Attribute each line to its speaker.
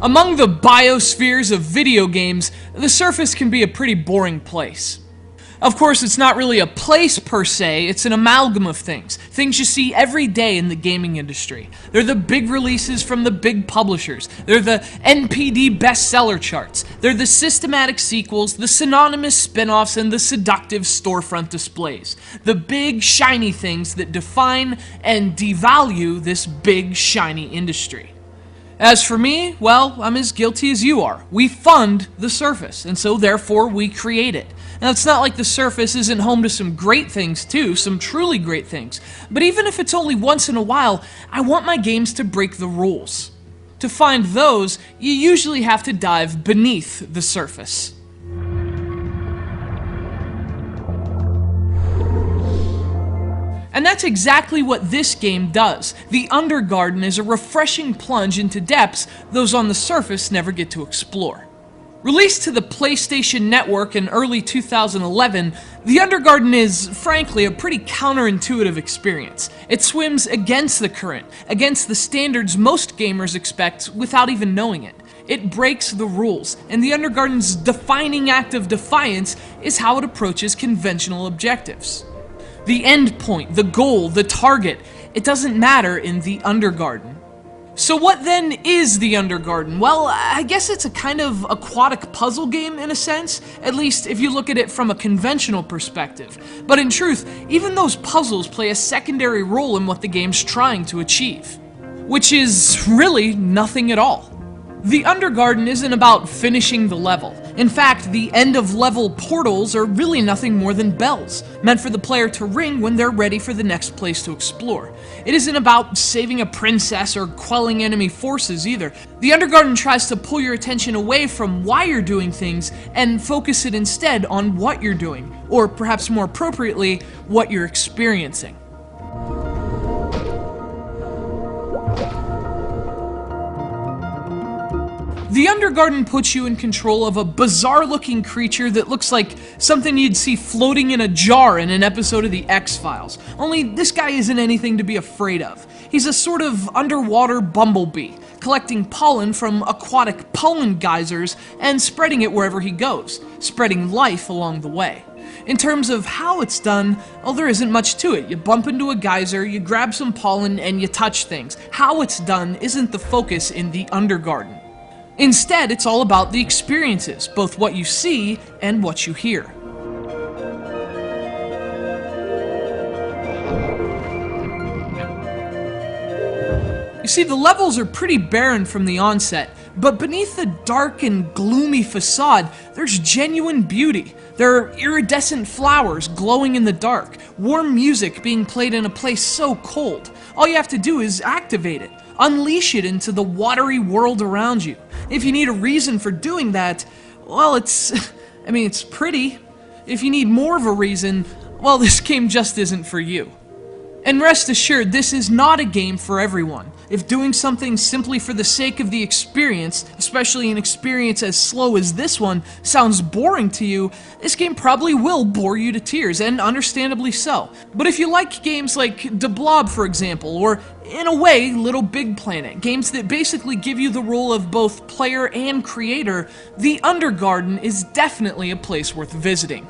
Speaker 1: Among the biospheres of video games, the surface can be a pretty boring place. Of course, it's not really a place per se, it's an amalgam of things. Things you see every day in the gaming industry. They're the big releases from the big publishers. They're the NPD bestseller charts. They're the systematic sequels, the synonymous spin-offs, and the seductive storefront displays. The big, shiny things that define and devalue this big, shiny industry. As for me, well, I'm as guilty as you are. We fund the surface, and so therefore we create it. Now, it's not like the surface isn't home to some great things too, some truly great things. But even if it's only once in a while, I want my games to break the rules. To find those, you usually have to dive beneath the surface. And that's exactly what this game does. The Undergarden is a refreshing plunge into depths those on the surface never get to explore. Released to the PlayStation Network in early 2011, The Undergarden is, frankly, a pretty counterintuitive experience. It swims against the current, against the standards most gamers expect without even knowing it. It breaks the rules, and The Undergarden's defining act of defiance is how it approaches conventional objectives. The end point, the goal, the target, it doesn't matter in The Undergarden. So what then is The Undergarden? Well, I guess it's a kind of aquatic puzzle game in a sense, at least if you look at it from a conventional perspective. But in truth, even those puzzles play a secondary role in what the game's trying to achieve. Which is really nothing at all. The Undergarden isn't about finishing the level. In fact, the end-of-level portals are really nothing more than bells, meant for the player to ring when they're ready for the next place to explore. It isn't about saving a princess or quelling enemy forces either. The Undergarden tries to pull your attention away from why you're doing things and focus it instead on what you're doing, or perhaps more appropriately, what you're experiencing. The Undergarden puts you in control of a bizarre-looking creature that looks like something you'd see floating in a jar in an episode of The X-Files. Only this guy isn't anything to be afraid of. He's a sort of underwater bumblebee, collecting pollen from aquatic pollen geysers and spreading it wherever he goes, spreading life along the way. In terms of how it's done, well, there isn't much to it. You bump into a geyser, you grab some pollen, and you touch things. How it's done isn't the focus in The Undergarden. Instead, it's all about the experiences, both what you see and what you hear. You see, the levels are pretty barren from the onset, but beneath the dark and gloomy facade, there's genuine beauty. There are iridescent flowers glowing in the dark, warm music being played in a place so cold. All you have to do is activate it, unleash it into the watery world around you. If you need a reason for doing that, well, it's pretty. If you need more of a reason, well, this game just isn't for you. And rest assured, this is not a game for everyone. If doing something simply for the sake of the experience, especially an experience as slow as this one, sounds boring to you, this game probably will bore you to tears, and understandably so. But if you like games like The Blob, for example, or, in a way, Little Big Planet, games that basically give you the role of both player and creator, The Undergarden is definitely a place worth visiting.